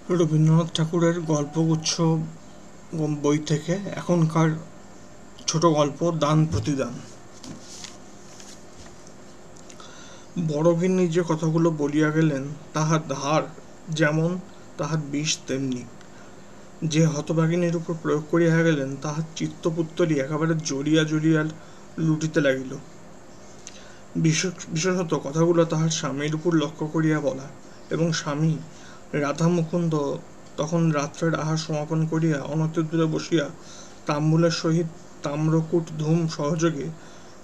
রবীন্দ্রনাথ ঠাকুরের গল্পগুচ্ছ বই থেকে এখনকার ছোট গল্প দান প্রতিদান। বড়গিন্নি যে কথাগুলো বলিয়া গেলেন তাহার ধার যেমন, তাহার বিষ তেমনি। যে হতভাগিনীর উপর প্রয়োগ করিয়া গেলেন তাহার চিত্তপুত্তরই একেবারে জ্বলিয়া জ্বলিয়া লুটিতে লাগিল। বিশেষত কথাগুলো তাহার স্বামীর উপর লক্ষ্য করিয়া বলা, এবং স্বামী রাধা মুকুন্দ তখন রাত্রের আহার সমাপন করিয়া অনতিদূরে বসিয়া তাম্বুলের সহিত তাম্রকূট ধূম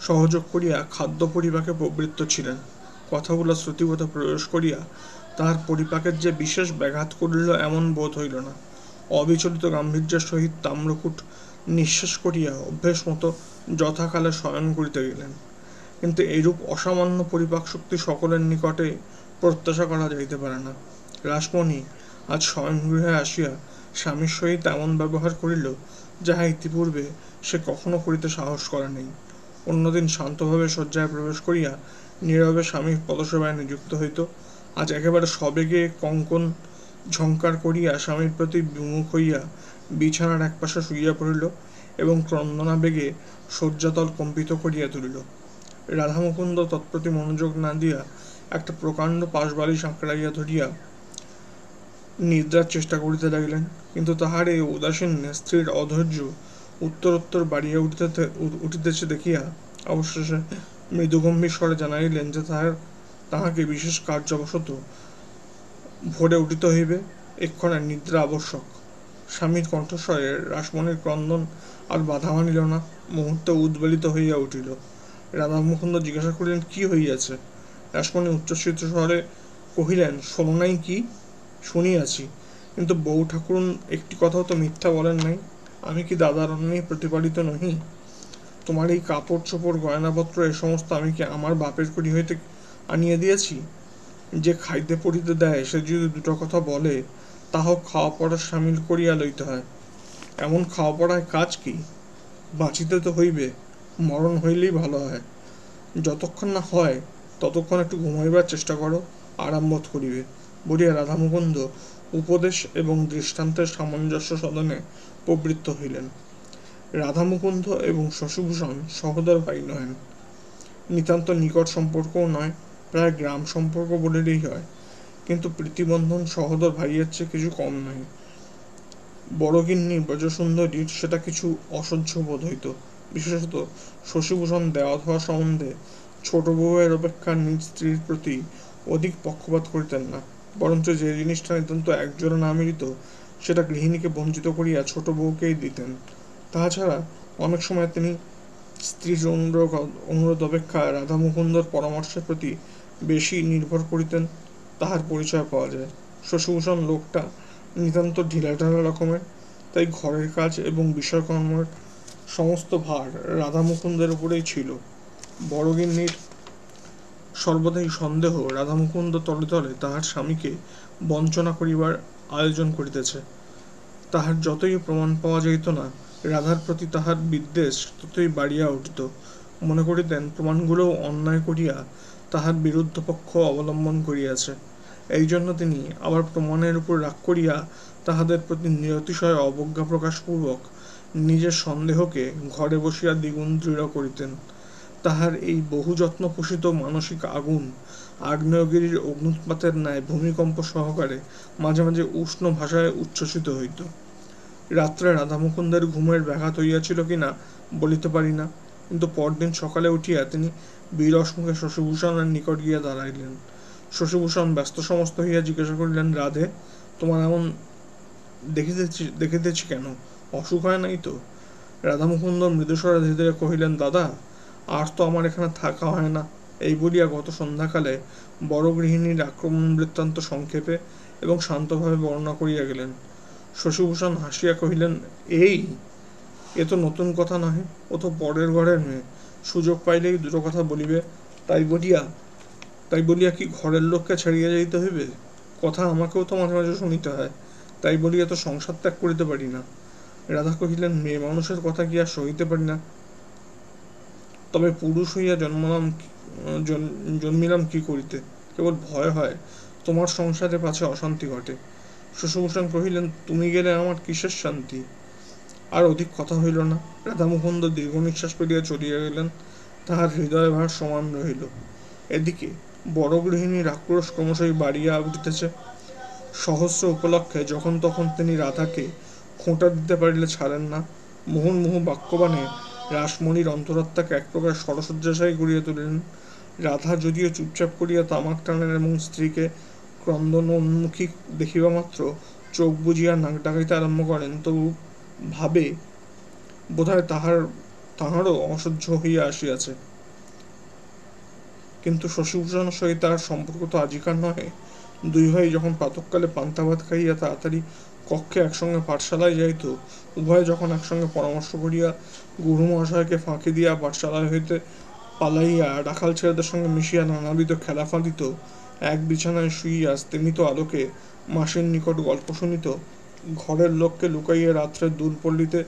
সহযোগ করিয়া খাদ্য পরিপাকে প্রবৃত্ত ছিলেন। কথাগুলো শ্রুতিপথে প্রবেশ করিয়া তাহার পরিপাকের যে বিশেষ ব্যাঘাত করিল এমন বোধ হইল না। অবিচলিত গাম্ভীর্যের সহিত তাম্রকূট নিঃশেষ করিয়া অভ্যেস মতো যথাকালে শয়ন করিতে গেলেন। কিন্তু এইরূপ অসামান্য পরিপাক শক্তি সকলের নিকটে প্রত্যাশা করা যাইতে পারে না। রাসমণি আজ শয়নগৃহে আসিয়া স্বামীর সহিত এমন ব্যবহার করিল যাহা ইতিপূর্বে সে কখনো করিতে সাহস করে নাই। অন্যদিন শান্তভাবে শয্যায় প্রবেশ করিয়া নীরবে স্বামীর পদসেবায় নিযুক্ত হইত, আজ একেবারে সবেগে কঙ্কন ঝঙ্কার করিয়া স্বামীর প্রতি বিমুখ হইয়া বিছানার একপাশে শুইয়া পড়িল এবং ক্রন্দনাবেগে শয্যাতল কম্পিত করিয়া তুলিল। রাধামুকুন্দ তৎপ্রতি মনোযোগ না দিয়া একটা প্রকাণ্ড পাশবালিশ আঁকড়াইয়া ধরিয়া নিদ্রার চেষ্টা করিতে লাগিলেন। কিন্তু তাহার এই উদাসীন্যে স্ত্রীর অধৈর্য উত্তরোত্তর বাড়িয়া উঠিতেছে দেখিয়া অবশেষে মৃদুগম্ভীর স্বরে জানাইলেন যে তাহাকে বিশেষ কার্যবশত ভোরে উঠিতে হইবে, এক্ষণে নিদ্রা আবশ্যক। স্বামীর কণ্ঠস্বরে রাসমণির ক্রন্দন আর বাধা মানিল না, মুহূর্তে উদ্বেলিত হইয়া উঠিল। রাধামুকুন্দ জিজ্ঞাসা করিলেন, কি হইয়াছে? রাসমণি উচ্চস্বরিত স্বরে কহিলেন, শোনো নাই কি? শুনিয়াছি, কিন্তু বউ ঠাকুরুন একটি কথাও তো মিথ্যা বলেন নাই। আমি কি দাদার অন্যে প্রতিপালিত নহি? তোমার এই কাপড় চোপড় গয়নাপত্র এ সমস্ত আমি কি আমার বাপের কুড়ি হইতে আনিয়ে দিয়েছি? যে খাইতে পড়িতে দেয় সে যদি দুটো কথা বলে, তাহাও খাওয়া পড়া সামিল করিয়া লইতে হয়। এমন খাওয়া পড়ায় কাজ কি? বাঁচিতে তো হইবে, মরণ হইলেই ভালো হয়। যতক্ষণ না হয় ততক্ষণ একটু ঘুমাইবার চেষ্টা করো, আরাম বোধ করিবে বলিয়া রাধামুকুন্দ উপদেশ এবং দৃষ্টান্তের সামঞ্জস্য সদনে প্রবৃত্ত হইলেন। রাধামুকুন্দ এবং শশিভূষণ সহোদর ভাই নহেন, নিতান্ত নিকট সম্পর্কও নয়, প্রায় গ্রাম সম্পর্ক বলিলেই হয়, কিন্তু প্রীতিবন্ধন সহোদর ভাইয়ের চেয়ে কিছু কম নয়। বড়গিন্নি ব্রজসুন্দরীর সেটা কিছু অসহ্য বোধ হইত। বিশেষত শশিভূষণ দেওয়াত হওয়া সম্বন্ধে ছোট বউয়ের অপেক্ষা নিজ স্ত্রীর প্রতি অধিক পক্ষপাত করিতেন না, বরঞ্চ যে জিনিসটা নিতান্ত একজোড়া না মিলিত সেটা গৃহিণীকে বঞ্চিত করিয়া ছোট বউকেই দিতেন। তাছাড়া অনেক সময় তিনি স্ত্রীর অনুরোধ অপেক্ষা রাধামুকুন্দর পরামর্শের প্রতি বেশি নির্ভর করিতেন। তাহার পরিচয় পাওয়া যায়। শশিভূষণ লোকটা নিতান্ত ঢিলাঢালা রকমের, তাই ঘরের কাজ এবং বিষয়কর্মের সমস্ত ভার রাধামুকুন্দের উপরেই ছিল। বড়গিন্নির সর্বদাই সন্দেহ রাধামুকুন্দ তলে তলে তাহার স্বামীকে বঞ্চনা করিবার আয়োজন করিতেছে। তাহার যতই প্রমাণ পাওয়া যাইত না, রাধার প্রতি তাহার বিদ্বেষ ততই বাড়িয়া উঠিত। মনে করিতেন প্রমাণগুলোও অন্যায় করিয়া তাহার বিরুদ্ধ পক্ষ অবলম্বন করিয়াছে। এই জন্য তিনি আবার প্রমাণের উপর রাগ করিয়া তাহাদের প্রতি নিরতিশয় অবজ্ঞা প্রকাশপূর্বক নিজের সন্দেহকে ঘরে বসিয়া দ্বিগুণ দৃঢ় করিতেন। তাহার এই বহু যত্ন পোষিত মানসিক আগুন আগ্নেয়গিরির অগ্ন্যুৎপাতের ন্যায় ভূমিকম্প সহকারে মাঝে মাঝে উষ্ণ ভাষায় উচ্ছ্বসিত হইত। রাত্রে রাধামুকুন্দের ঘুমের ব্যাঘাত হইয়াছিল কিনা বলিতে পারি না, কিন্তু পরদিন সকালে উঠিয়া তিনি বিরস মুখে শশিভূষণের নিকট গিয়া দাঁড়াইলেন। শশিভূষণ ব্যস্ত সমস্ত হইয়া জিজ্ঞাসা করিলেন, রাধে, তোমার এমন দেখিতেছি কেন? অসুখ হয় নাই তো? রাধামুকুন্দ মৃদুস্বরে ধীরে ধীরে কহিলেন, দাদা, আর তো আমার এখানে থাকা হয় না। এই বলিয়া গত সন্ধ্যাকালে বড় গৃহিণীর আক্রমণ বৃত্তান্ত সংক্ষেপে এবং শান্তভাবে বর্ণনা করিয়া গেলেন। শশিভূষণ হাসিয়া কহিলেন, এ তো নতুন কথা নহে, ও তো পরের ঘরের মেয়ে, সুযোগ পাইলেই দুটো কথা বলিবে, তাই বলিয়া কি ঘরের লোককে ছাড়িয়া যাইতে হইবে? কথা আমাকেও তো মাঝে মাঝে শুনিতে হয়, তাই বলিয়া তো সংসার ত্যাগ করিতে পারি না। রাধা কহিলেন, মেয়ে মানুষের কথা কি আর সহিতে পারি না? তবে পুরুষ হইয়া জন্মিলাম কি করিতে? কেবল ভয় হয় তোমার সংসারে পাছে অশান্তি ঘটে। শশিভূষণ কহিলেন, তুমি গেলে আমার কিসের শান্তি? আর অধিক কথা হইল না। রাধামুকুন্দ দীর্ঘ নিঃশ্বাস ফেলিয়া চলিয়া গেলেন। তাহার হৃদয়ভার সমান রহিল। এদিকে বড় গৃহিণীর আক্রোশ ক্রমশই বাড়িয়া উঠিতেছে। সহস্র উপলক্ষে যখন তখন তিনি রাধাকে খোঁটা দিতে পারিলে ছাড়েন না। মুহুর্মুহু বাক্যবাণে রাসমণির অন্তরাত্মাকে এক প্রকার ষড়শয্যাশায়ী করিয়া তুলিলেন। রাধা যদিও চুপচাপ করিয়া তামাক টানেন এবং স্ত্রীকে ক্রন্দনোন্মুখী দেখিবা মাত্র চোখ বুজিয়া নাক ডাকাইতে আরম্ভ করেন, তবু ভাবে বোধহয় তাহারও অসহ্য হইয়া আসিয়াছে। কিন্তু শশিভূষণের সহিত তাহার সম্পর্ক তো আজিকার নহে। দুই ভাই যখন প্রাতঃকালে পান্তা ভাত খাইয়া তাড়াতাড়ি কক্ষে একসঙ্গে পাঠশালায় যাইত, উভয়ে যখন একসঙ্গে পরামর্শ করিয়া গুরুমহাশয়কে ফাঁকি দিয়া পাঠশালায় হইতে পালাইয়া রাখাল ছেলেদের সঙ্গে মিশিয়া নানাবিধ খেলা ফাঁদিত, এক বিছানায় শুইয়া স্তিমিত আলোকে মাসির নিকট গল্প শুনিত, ঘরের লোককে লুকাইয়া রাত্রে দূর পল্লীতে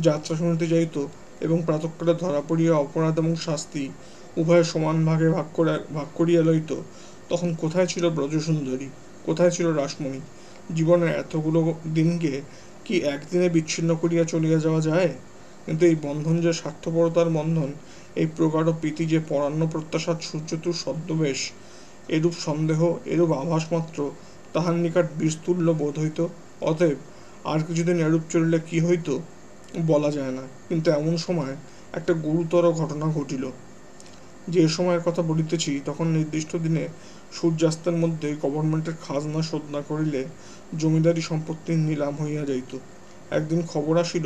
যাত্রা শুনিতে যাইত এবং প্রাতঃকালে ধরা পড়িয়া অপরাধ এবং শাস্তি উভয়ে সমান ভাগে ভাগ করিয়া লইত, তখন কোথায় ছিল ব্রজসুন্দরী, কোথায় ছিল রাসমণি? জীবনের এতগুলো দিনকে কি একদিনে বিচ্ছিন্ন করিয়া চলিয়া যাওয়া যায়? কিন্তু এই বন্ধন যে স্বার্থপরতার বন্ধন, এই প্রগাঢ় প্রীতি যে পরান্ন প্রত্যাশার সূর্যতুর ছদ্মবেশ, এরূপ সন্দেহ, এরূপ আভাস মাত্র তাহার নিকট বিস্তুল্য বোধ হইত। অতএব আর কিছুদিন এরূপ চলিলে কি হইত বলা যায় না। কিন্তু এমন সময় একটা গুরুতর ঘটনা ঘটিল। যে সময়ের কথা বলিতেছি তখন নির্দিষ্ট দিনে সূর্যাস্তের মধ্যে গভর্নমেন্টের খাজনা শোধ না করিলে জমিদারি সম্পত্তির নিলাম হইয়া যাইত। একদিন খবর আসিল,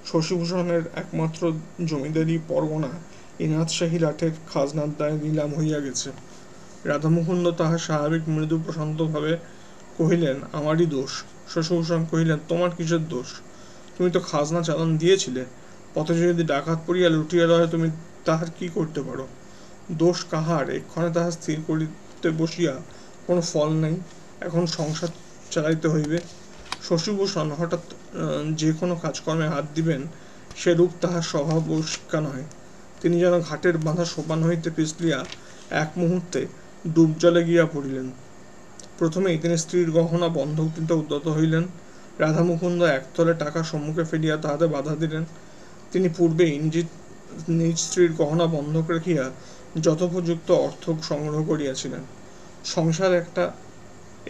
শশিভূষণের একমাত্র জমিদারি পরগনা ইনাথ শাহী রাঠের খাজনার দায় নিলাম হইয়া গেছে। রাধামুকুন্দ তাহার স্বাভাবিক মৃদু প্রশান্তভাবে কহিলেন, আমারই দোষ। শশিভূষণ কহিলেন, তোমার কিসের দোষ? তুমি তো খাজনা চালান দিয়েছিলে। পথে যদি ডাকাত পড়িয়া লুটিয়া লয় তুমি তাহার কি করতে পারো? দোষ কাহার? এক্ষণে তাহা স্থির করিতে বসিয়া কোনো ফল নাই। এখন সংসার চালাইতে হইবে। শশিভূষণ হঠাৎ যে কোনো কাজকর্মে হাত দিবেন সেরূপ তাহার স্বভাব ও শিক্ষা নয়। তিনি যেন ঘাটের বাঁধা সোপান হইতে পিছলিয়া এক মুহূর্তে ডুব জলে গিয়া পড়িলেন। প্রথমেই তিনি স্ত্রীর গহনা বন্ধক দিতে উদ্যত হইলেন। রাধামুকুন্দ একতলে টাকা সম্মুখে ফেলিয়া তাহাতে বাধা দিলেন। তিনি পূর্বেই নিজ স্ত্রীর গহনা বন্ধক রাখিয়া যথোপযুক্ত অর্থ সংগ্রহ করিয়াছিলেন। সংসারে একটা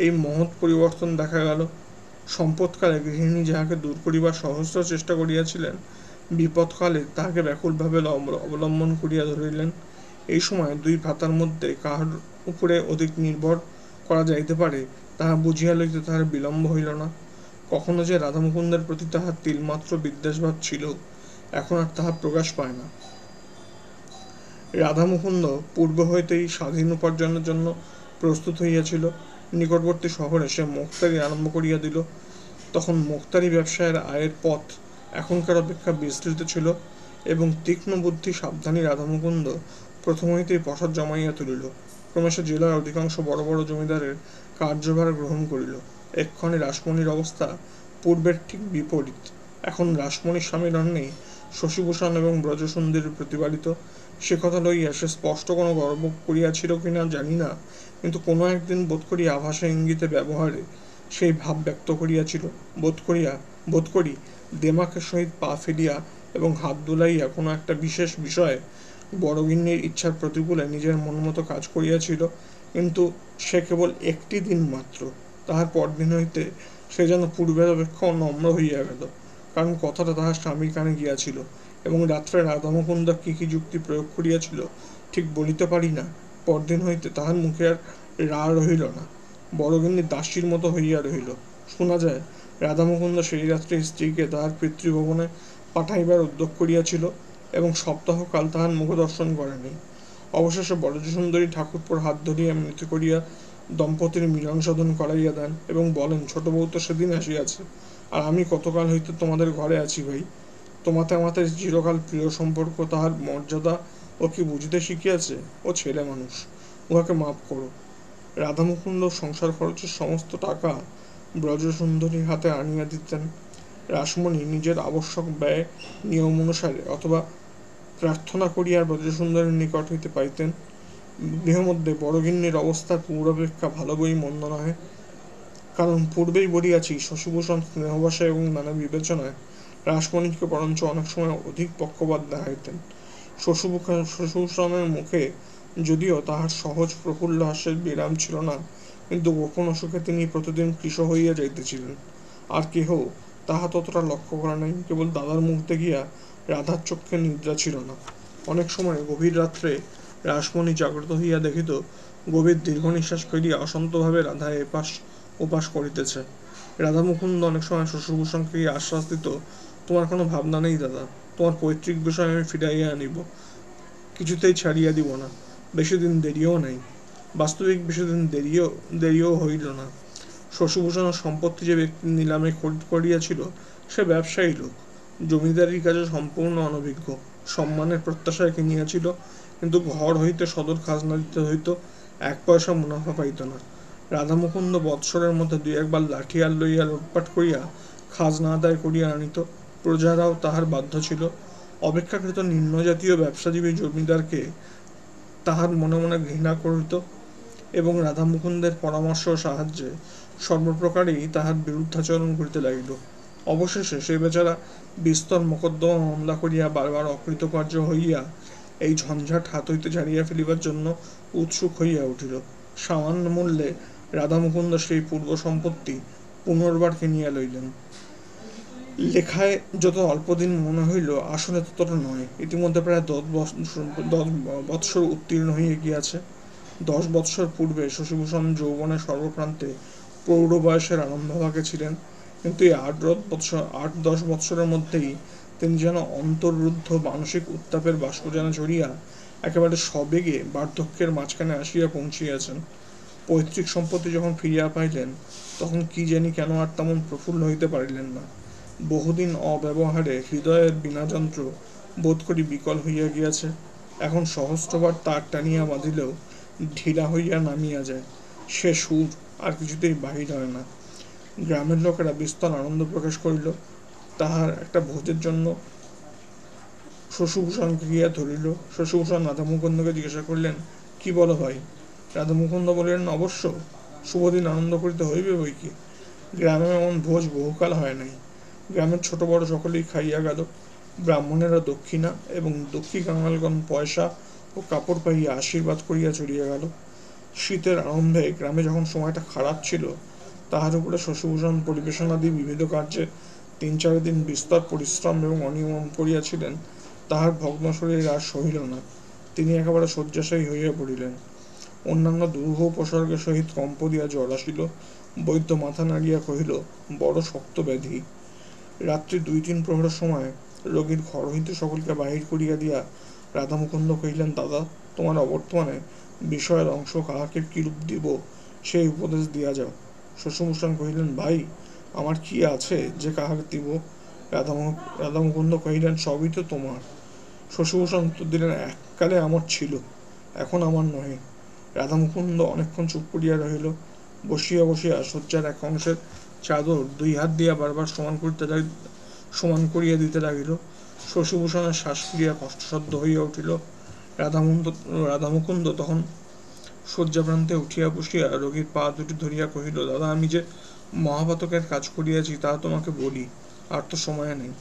এই মহৎ পরিবর্তন দেখা গেল। সম্পদকালে গৃহিণী যাহাকে দূর করিবার সহস্র চেষ্টা করিয়াছিলেন, বিপদকালে তাহাকে ব্যাকুলভাবে অবলম্বন করিয়া ধরিলেন। এই সময় দুই ভ্রাতার মধ্যে কাহার উপরে অধিক নির্ভর করা যাইতে পারে তাহা বুঝিয়া লইতে তাহার বিলম্ব হইল না। কখনো যে রাধামুকুন্দের প্রতি তাহার তিলমাত্র বিদ্বেষভাব ছিল, এখন আর তাহা প্রকাশ পায় না। রাধামুকুন্দ পূর্ব হইতেই স্বাধীন উপার্জনের জন্য প্রস্তুত হইয়াছিল। নিকটবর্তী শহরে সে মোক্তারি আরম্ভ করিয়া দিল। তখন মোক্তারি ব্যবসায়ের আয়ের পথ এখনকার অপেক্ষা বিস্তৃত ছিল এবং তীক্ষ্ণ বুদ্ধি সাবধানী রাধামুকুন্দ প্রথম হইতেই পসার জমাইয়া তুলিল। ক্রমশ জেলার অধিকাংশ বড় বড় জমিদারের কার্যভার গ্রহণ করিল। এক্ষণে রাসমণির অবস্থা পূর্বের ঠিক বিপরীত। এখন রাসমণির স্বামীর অন্নেই শশিভূষণ এবং ব্রজসুন্দরী প্রতিপালিত। সে কথা লইয়া সে স্পষ্ট কোনো গর্ব করিয়াছিল কিনা জানি না, কিন্তু কোনো একদিন বোধ করি আভাসে ইঙ্গিতে ব্যবহারে সেই ভাব ব্যক্ত করিয়াছিল। বোধ করি দেমাকের সহিত পা ফেলিয়া এবং হাত দুলাইয়া কোনো একটা বিশেষ বিষয়ে বড়গিন্নির ইচ্ছার প্রতিকূলে নিজের মনমতো কাজ করিয়াছিল। কিন্তু সে কেবল একটি দিন মাত্র। তাহার পরদিন হইতে সে যেন পূর্বের অপেক্ষাও নম্র হইয়া গেল, কারণ কথাটা তাহার স্বামীর কানে গিয়াছিল এবং রাত্রে রাধামুকুন্দ কি কি যুক্তি প্রয়োগ করিয়াছিল ঠিক বলিতে পারি না। পরদিন হইতে তাহার মুখে আর রা রহিল না, বড়গিন্নি দাসীর মতো হইয়া রহিল। শোনা যায় রাধামুকুন্দ সেই রাত্রে স্ত্রীকে তাহার পিতৃভবনে পাঠাইবার উদ্যোগ করিয়াছিল এবং সপ্তাহকাল তাহার মুখ দর্শন করেনি। অবশেষে ব্রজসুন্দরী ঠাকুরপোর হাত ধরিয়া মৃত্যু করিয়া দম্পতির মিলন সাধন করাইয়া দেন এবং বলেন, ছোট বউ তো সেদিন আসিয়াছে, আর আমি কতকাল হইতে তোমাদের ঘরে আছি ভাই। তোমাতে আমাদের চিরকাল প্রিয় সম্পর্ক তাহার মর্যাদা ও কি বুঝিতে শিখিয়াছে? ও ছেলে মানুষ, উহাকে মাপ করো। রাধামুকুন্দ সংসার খরচের সমস্ত টাকা ব্রজসুন্দরীর হাতে আনিয়া দিতেন। রাসমণি নিজের আবশ্যক ব্যয় নিয়ম অনুসারে অথবা প্রার্থনা করিয়া ব্রজসুন্দরীর নিকট হইতে পাইতেন। গৃহমধ্যে বড়গিন্নির অবস্থা পূর্বাপেক্ষা ভালো বই মন্দ নহে। কারণ পূর্বেই বলিয়াছি, শশিভূষণ স্নেহবশে এবং নানা বিবেচনায় রাসমণিকে বরঞ্চ অনেক সময় অধিক পক্ষপাত দেখাইতেন। শশিভূষণের মুখে যদিও তাহার সহজ প্রফুল্ল হাস্যের বিরাম ছিল না, কিন্তু গোপন অসুখে তিনি প্রতিদিন কৃশ হইয়া যাইতেছিলেন। আর কেহ তাহা ততটা লক্ষ্য করে নাই। কেবল দাদার মুখ দেখিয়া রাধার চক্ষে নিদ্রা ছিল না। অনেক সময় গভীর রাত্রে রাসমণি জাগ্রত হইয়া দেখিত গভীর দীর্ঘ নিঃশ্বাস ফেলিয়া অশান্তভাবে রাধা এপাশ ওপাশ করিতেছে। রাধা মুকুন্দ অনেক সময় শশিভূষণকে আশ্বাস দিত, তোমার কোনো ভাবনা নেই দাদা, তোমার পৈতৃক বিষয় আমি ফিরাইয়া আনিব, কিছুতেই ছাড়িয়া দিব না। বেশিদিন দেরিও নাই। বাস্তবিক বেশিদিন দেরিও হইল না। শশিভূষণের সম্পত্তি যে ব্যক্তি নিলামে খরিদ করিয়াছিল সে ব্যবসায়ী লোক, জমিদারির কাজে সম্পূর্ণ অনভিজ্ঞ। সম্মানের প্রত্যাশায় কিনিয়াছিল, কিন্তু ঘর হইতে সদর খাজনা দিতে হইত, 1 পয়সা মুনাফা পাইত না। রাধামুকুন্দ বৎসরের মধ্যে 2-1 বার লাঠিয়াল লইয়া লুটপাট করিয়া খাজনা আদায় করিয়া আনিত। প্রজারাও তাহার বাধ্য ছিল। অপেক্ষাকৃত নিম্নজাতীয় ব্যবসাজীবী জমিদারকে তাহার মনে মনে ঘৃণা করিত এবং রাধামুকুন্দের পরামর্শ ও সাহায্যে সর্বপ্রকারেই তাহার বিরুদ্ধাচরণ করিতে লাগিল। অবশেষে সে বেচারা বিস্তর মোকদ্দমা মামলা করিয়া বারবার অকৃতকার্য হইয়া এই ঝঞ্ঝাট হাত হইতে ঝাড়িয়া ফেলিবার জন্য উৎসুক হইয়া উঠিল। সামান্য মূল্যে রাধামুকুন্দ সেই পূর্ব সম্পত্তি পুনর্বার কিনিয়া লইলেন। লেখায় যত অল্পদিন মনে হইল, আসলে ততটা নয়। ইতিমধ্যে প্রায় 10 বৎসর উত্তীর্ণ হইয়া গিয়াছে। 10 বৎসর পূর্বে শশিভূষণ যৌবনের সর্বপ্রান্তে প্রৌঢ় বয়সের আরম্ভভাগে ছিলেন, কিন্তু এই 8-10 বৎসরের মধ্যেই তিনি যেন অন্তর্রুদ্ধ মানসিক উত্তাপের বাষ্পযানে চড়িয়া একেবারে সবেগে বার্ধক্যের মাঝখানে আসিয়া পৌঁছিয়াছেন। পৈতৃক সম্পত্তি যখন ফিরিয়া পাইলেন, তখন কি জানি কেন আর তেমন প্রফুল্ল হইতে পারিলেন না। বহুদিন অব্যবহারে হৃদয়ের বীণাযন্ত্র বোধ করি বিকল হইয়া গিয়াছে। এখন সহস্রবার তার টানিয়া বাঁধিলেও ঢিলা হইয়া নামিয়া যায়। সে সুর আর কিছুতেই বাহির হয় না। গ্রামের লোকেরা বিস্তর আনন্দ প্রকাশ করিল। তাহার একটা ভোজের জন্য শশিভূষণকে গিয়া ধরিল। শশিভূষণ রাধামুকুন্দকে জিজ্ঞাসা করিলেন, কি বলো ভাই? রাধামুকুন্দ বলিলেন, অবশ্য শুভদিন আনন্দ করিতে হইবে বই কি। গ্রামে এমন ভোজ বহুকাল হয় নাই। গ্রামের ছোট বড় সকলেই খাইয়া গেল। ব্রাহ্মণেরা দক্ষিণা এবং দক্ষী কাঙালগণ পয়সা ও কাপড় পাইয়া আশীর্বাদ করিয়া চলিয়া গেল। শীতের আরম্ভে গ্রামে যখন সময়টা খারাপ ছিল, তাহার উপরে শশিভূষণ পরিবেশনাদি বিবিধ কার্যে 3-4 দিন বিস্তর পরিশ্রম এবং অনিয়ম করিয়াছিলেন। তাহার ভগ্ন শরীর আর সহিল না। তিনি একেবারে শয্যাশায়ী হইয়া পড়িলেন। অন্যান্য দুরূহ উপসর্গের সহিত কম্প দিয়া জ্বর আসিল। বৈদ্য মাথা নাড়িয়া কহিল, বড় শক্ত ব্যাধি। রাত্রি 2-3 প্রহরের সময় রোগীর ঘর হইতে সকলকে বাহির করিয়া দিয়া রাধামুকুন্দ কহিলেন, দাদা, তোমার অবর্তমানে বিষয়ের অংশ কাহাকে কিরূপ দিব সেই উপদেশ দিয়া যাও। শশিভূষণ কহিলেন, ভাই, আমার কি আছে যে কাহাকে দিব? রাধামুকুন্দ কহিলেন, সবই তো তোমার। শশিভূষণ উত্তর দিলেন, এককালে আমার ছিল, এখন আমার নহে। রাধামুকুন্দ অনেকক্ষণ চুপ করিয়া রহিল। বসিয়া বসিয়া শয্যার এক অংশের চাদর 2 হাত দিয়া বারবার সমান করিয়া দিতে লাগিল। শশিভূষণের শ্বাসক্রিয়া কষ্টসাধ্য হইয়া উঠিল। রাধামুকুন্দ তখন শয্যাপ্রান্তে উঠিয়া বসিয়া রোগীর পা দুটি ধরিয়া কহিল, দাদা, আমি যে মহাপাতকের কাজ করিয়াছি তা তোমাকে বলি, আর তো সময় নেই।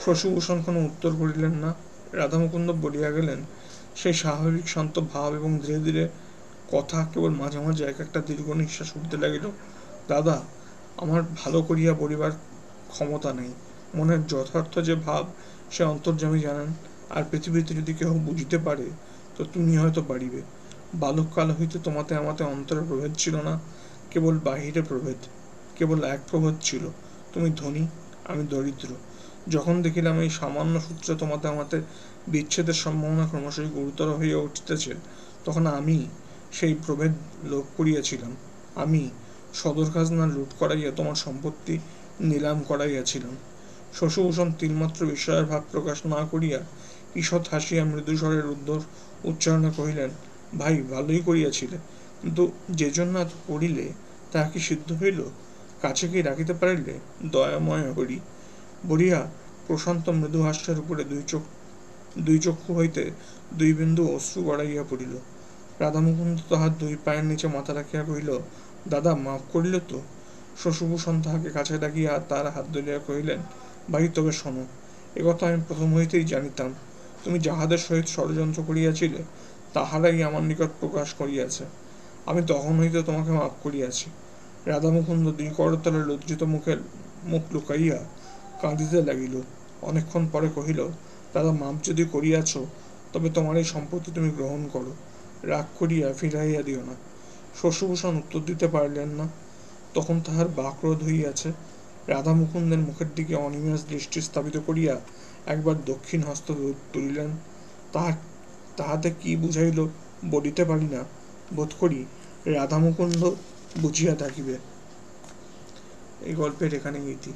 শশিভূষণ কোনো উত্তর করিলেন না। রাধামুকুন্দ বলিয়া গেলেন, সেই স্বাভাবিক শান্ত ভাব এবং ধীরে ধীরে কথা, কেবল মাঝে মাঝে এক একটা দীর্ঘ নিঃশ্বাস উঠতে লাগিল। দাদা, আমার ভালো করিয়া বলিবার ক্ষমতা নেই। মনের যথার্থ যে ভাব সে অন্তর্যামী জানেন, আর পৃথিবীতে যদি কেহ বুঝিতে পারে তো তুমি হয়তো পারিবে। বালককাল হইতে তোমাতে আমাতে অন্তরে প্রভেদ ছিল না, কেবল বাহিরে প্রভেদ। কেবল এক প্রভেদ ছিল, তুমি ধনী, আমি দরিদ্র। যখন দেখিলাম এই সামান্য সূত্রে তোমাতে আমাতে বিচ্ছেদের সম্ভাবনা ক্রমশই গুরুতর হইয়া উঠিতেছে, তখন আমি সেই প্রভেদ লোপ করিয়াছিলাম। আমি সদর খাজনা লুট করাইয়া তোমার সম্পত্তি নিলাম করাইয়াছিলাম। শশিভূষণ তিলমাত্র বিস্ময়ের ভাব প্রকাশ না করিয়া ঈষৎ হাসিয়া মৃদুস্বরের উচ্চারণে কহিলেন, ভাই, ভালোই করিয়াছিলে, কিন্তু যে জন্য এত করিলে তাহা কি সিদ্ধ হইল? কাছে কি রাখিতে পারিলে? দয়াময় হরি। বলিয়া প্রশান্ত মৃদু হাস্যের উপরে দুই চক্ষু হইতে 2 বিন্দু অশ্রু গড়াইয়া পড়িল। রাধামুকুন্দ তাহার 2 পায়ের নিচে মাথা রাখিয়া কহিল, দাদা, মাফ করিলে তো? শশিভূষণ তাহাকে কাছে ডাকিয়া তার হাত ধরিয়া কহিলেন, ভাই তবে শোনো, একথা আমি প্রথম হইতেই জানিতাম। তুমি যাহাদের সহিত ষড়যন্ত্র করিয়াছিলে তাহারাই আমার নিকট প্রকাশ করিয়াছে। আমি তখন হইতে তোমাকে মাপ করিয়াছি। রাধামুকুন্দ দুই করতলে লজ্জিত মুখ লুকাইয়া কাঁদিতে লাগিল। অনেকক্ষণ পরে কহিল, দাদা, মাপ যদি করিয়াছ তবে তোমার এই সম্পত্তি তুমি গ্রহণ করো, রাগ করিয়া ফিরাইয়া দিও না। শশিভূষণ উত্তর দিতে পারিলেন না, তখন তাহার বাক্রোধ হইয়াছে। রাধা মুকুন্দের মুখের দিকে অনিমেষ দৃষ্টি স্থাপিত করিয়া একবার দক্ষিণ হস্ত তুলিলেন। তাহাতে কি বুঝাইল বলিতে পারি না, বোধ করি রাধা মুকুন্দ বুঝিয়া থাকিবে। এই গল্পের এখানে ইতি।